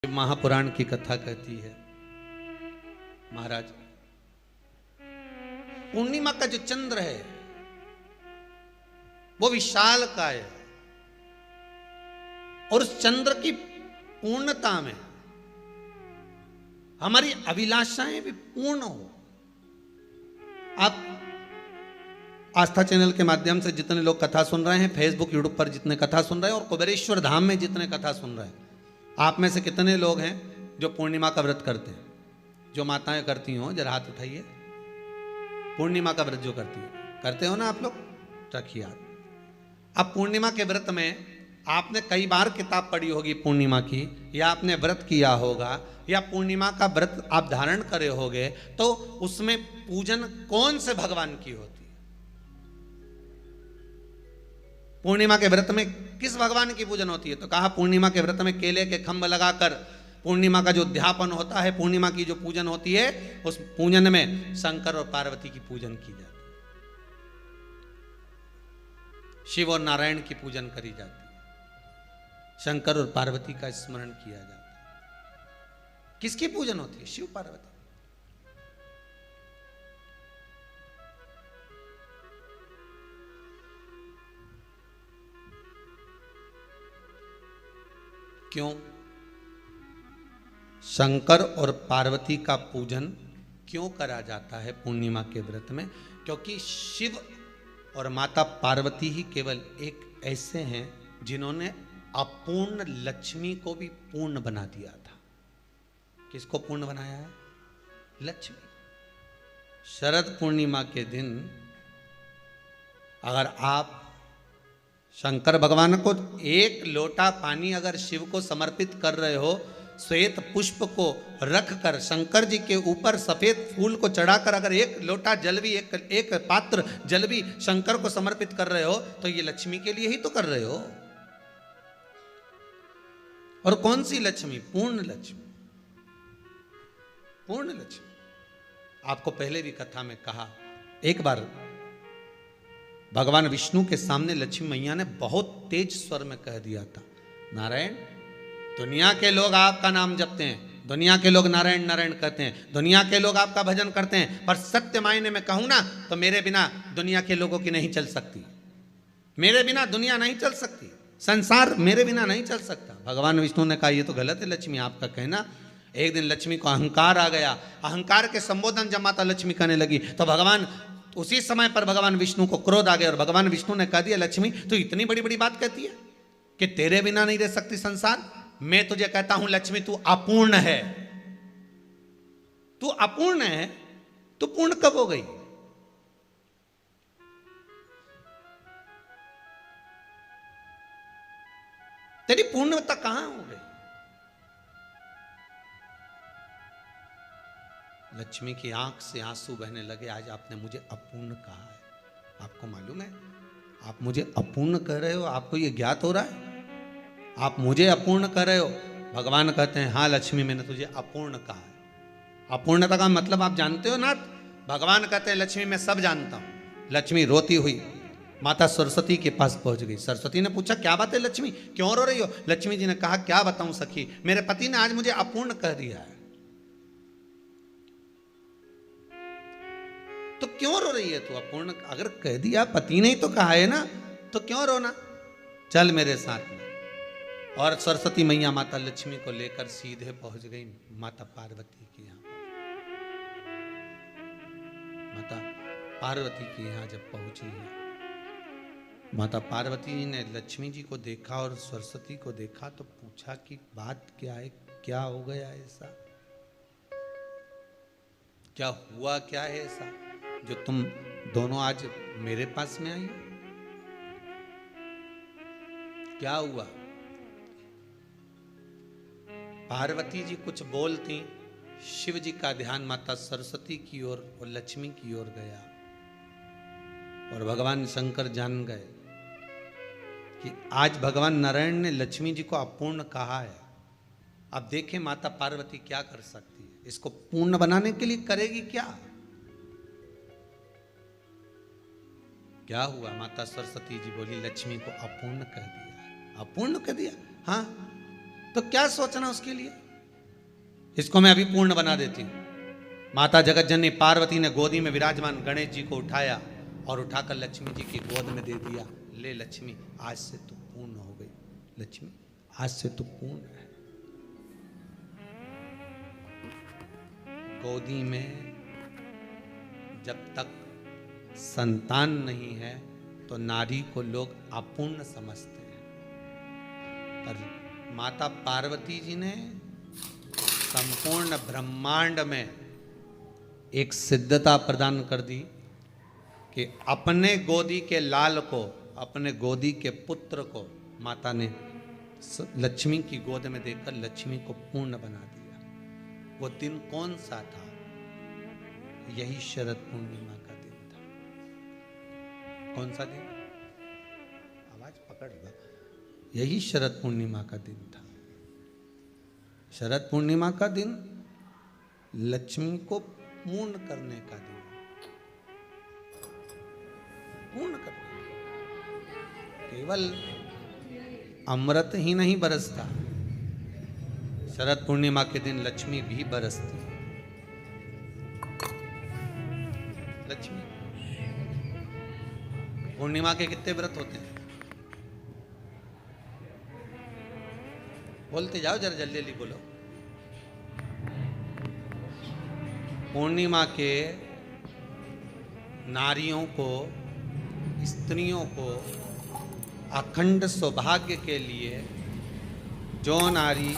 महापुराण की कथा कहती है, महाराज पूर्णिमा का जो चंद्र है वो विशाल का है और उस चंद्र की पूर्णता में हमारी अभिलाषाएं भी पूर्ण हो। आप आस्था चैनल के माध्यम से जितने लोग कथा सुन रहे हैं, फेसबुक यूट्यूब पर जितने कथा सुन रहे हैं और कुबेरेश्वर धाम में जितने कथा सुन रहे हैं, आप में से कितने लोग हैं जो पूर्णिमा का व्रत करते हैं? जो माताएं करती हो जरा हाथ उठाइए। पूर्णिमा का व्रत जो करती है, करते हो ना आप लोग? रखिए हाथ। अब पूर्णिमा के व्रत में आपने कई बार किताब पढ़ी होगी पूर्णिमा की, या आपने व्रत किया होगा, या पूर्णिमा का व्रत आप धारण करे होगे, तो उसमें पूजन कौन से भगवान की होती है? पूर्णिमा के व्रत में किस भगवान की पूजन होती है? तो कहा पूर्णिमा के व्रत में केले के खंभ लगाकर पूर्णिमा का जो अध्यापन होता है, पूर्णिमा की जो पूजन होती है, उस पूजन में शंकर और पार्वती की पूजन की जाती है, शिव और नारायण की पूजन करी जाती है, शंकर और पार्वती का स्मरण किया जाता है। किसकी पूजन होती है? शिव पार्वती। क्यों शंकर और पार्वती का पूजन क्यों करा जाता है पूर्णिमा के व्रत में? क्योंकि शिव और माता पार्वती ही केवल एक ऐसे हैं जिन्होंने अपूर्ण लक्ष्मी को भी पूर्ण बना दिया था। किसको पूर्ण बनाया है? लक्ष्मी। शरद पूर्णिमा के दिन अगर आप शंकर भगवान को एक लोटा पानी अगर शिव को समर्पित कर रहे हो, श्वेत पुष्प को रख कर शंकर जी के ऊपर सफेद फूल को चढ़ाकर अगर एक लोटा जल भी, एक पात्र जल भी शंकर को समर्पित कर रहे हो, तो ये लक्ष्मी के लिए ही तो कर रहे हो। और कौन सी लक्ष्मी? पूर्ण लक्ष्मी। पूर्ण लक्ष्मी। आपको पहले भी कथा में कहा, एक बार भगवान विष्णु के सामने लक्ष्मी मैया ने बहुत तेज स्वर में कह दिया था, नारायण, दुनिया के लोग आपका नाम जपते हैं, दुनिया के लोग नारायण नारायण कहते हैं, दुनिया के लोग आपका भजन करते हैं, पर सत्य मायने में कहूं ना तो मेरे बिना दुनिया के लोगों की नहीं चल सकती। मेरे बिना दुनिया नहीं चल सकती, संसार मेरे बिना नहीं चल सकता। भगवान विष्णु ने कहा, ये तो गलत है लक्ष्मी आपका कहना। एक दिन लक्ष्मी को अहंकार आ गया। अहंकार के संबोधन जब माता लक्ष्मी करने लगी तो भगवान उसी समय पर भगवान विष्णु को क्रोध आ गया और भगवान विष्णु ने कह दिया, लक्ष्मी तू इतनी बड़ी बड़ी बात कहती है कि तेरे बिना नहीं रह सकती संसार। मैं तुझे कहता हूं लक्ष्मी, तू अपूर्ण है। तू अपूर्ण है, तू पूर्ण कब हो गई? तेरी पूर्णता कहां हो गई? लक्ष्मी की आंख से आंसू बहने लगे। आज आपने मुझे अपूर्ण कहा है। आपको मालूम है आप मुझे अपूर्ण कह रहे हो? आपको ये ज्ञात हो रहा है आप मुझे अपूर्ण कह रहे हो? भगवान कहते हैं, हाँ लक्ष्मी, मैंने तुझे अपूर्ण कहा है। अपूर्णता का मतलब आप जानते हो ना? भगवान कहते हैं, लक्ष्मी मैं सब जानता हूं। लक्ष्मी रोती हुई माता सरस्वती के पास पहुंच गई। सरस्वती ने पूछा, क्या बात है लक्ष्मी, क्यों रो रही हो? लक्ष्मी जी ने कहा, क्या बताऊं सखी, मेरे पति ने आज मुझे अपूर्ण कह दिया है। तो क्यों रो रही है तू? अपूर्ण अगर कह दिया, पति ने ही तो कहा है ना, तो क्यों रोना? चल मेरे साथ में। और सरस्वती मैया माता लक्ष्मी को लेकर सीधे पहुंच गई माता पार्वती के यहां। माता पार्वती के यहां जब पहुंची है, माता पार्वती ने लक्ष्मी जी को देखा और सरस्वती को देखा तो पूछा कि बात क्या है, क्या हो गया ऐसा, क्या हुआ, क्या है ऐसा जो तुम दोनों आज मेरे पास में आई? क्या हुआ? पार्वती जी कुछ बोलती, शिव जी का ध्यान माता सरस्वती की ओर और लक्ष्मी की ओर गया और भगवान शंकर जान गए कि आज भगवान नारायण ने लक्ष्मी जी को अपूर्ण कहा है। अब देखें माता पार्वती क्या कर सकती है, इसको पूर्ण बनाने के लिए करेगी क्या? क्या हुआ? माता सरस्वती जी बोली, लक्ष्मी को अपूर्ण कह दिया। अपूर्ण कह दिया? हाँ, तो क्या सोचना उसके लिए? इसको मैं अभी पूर्ण बना देती हूँ। माता जगत जननी पार्वती ने गोदी में विराजमान गणेश जी को उठाया और उठाकर लक्ष्मी जी की गोद में दे दिया। ले लक्ष्मी, आज से तू पूर्ण हो गई। लक्ष्मी, आज से तू पूर्ण है। गोदी में जब तक संतान नहीं है तो नारी को लोग अपूर्ण समझते हैं, पर माता पार्वती जी ने संपूर्ण ब्रह्मांड में एक सिद्धता प्रदान कर दी कि अपने गोदी के लाल को, अपने गोदी के पुत्र को माता ने लक्ष्मी की गोद में देकर लक्ष्मी को पूर्ण बना दिया। वो दिन कौन सा था? यही शरद पूर्णिमा का दिन था। कौन सा दिन? आवाज पकड़ लो। यही शरद पूर्णिमा का दिन था। शरद पूर्णिमा का दिन लक्ष्मी को पूर्ण करने का दिन, पूर्ण करने। केवल अमृत ही नहीं बरसता, शरद पूर्णिमा के दिन लक्ष्मी भी बरसती। लक्ष्मी पूर्णिमा के कितने व्रत होते हैं? बोलते जाओ, जरा जल्दी जल्दी बोलो। पूर्णिमा के नारियों को, स्त्रियों को अखंड सौभाग्य के लिए, जो नारी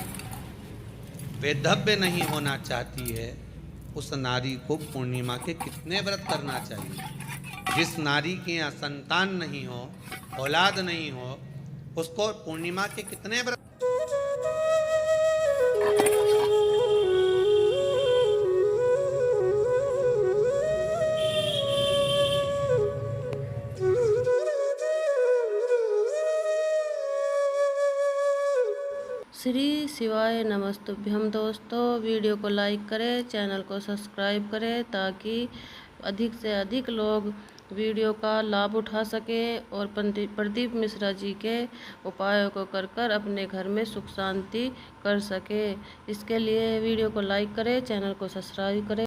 वैधव्य नहीं होना चाहती है, उस नारी को पूर्णिमा के कितने व्रत करना चाहिए? जिस नारी के यहाँ संतान नहीं हो, औलाद नहीं हो, उसको पूर्णिमा के कितने व्रत? श्री शिवाय नमस्तुभ्यम। दोस्तों, वीडियो को लाइक करें, चैनल को सब्सक्राइब करें ताकि अधिक से अधिक लोग वीडियो का लाभ उठा सकें और प्रदीप मिश्रा जी के उपायों को कर अपने घर में सुख शांति कर सके। इसके लिए वीडियो को लाइक करें, चैनल को सब्सक्राइब करें।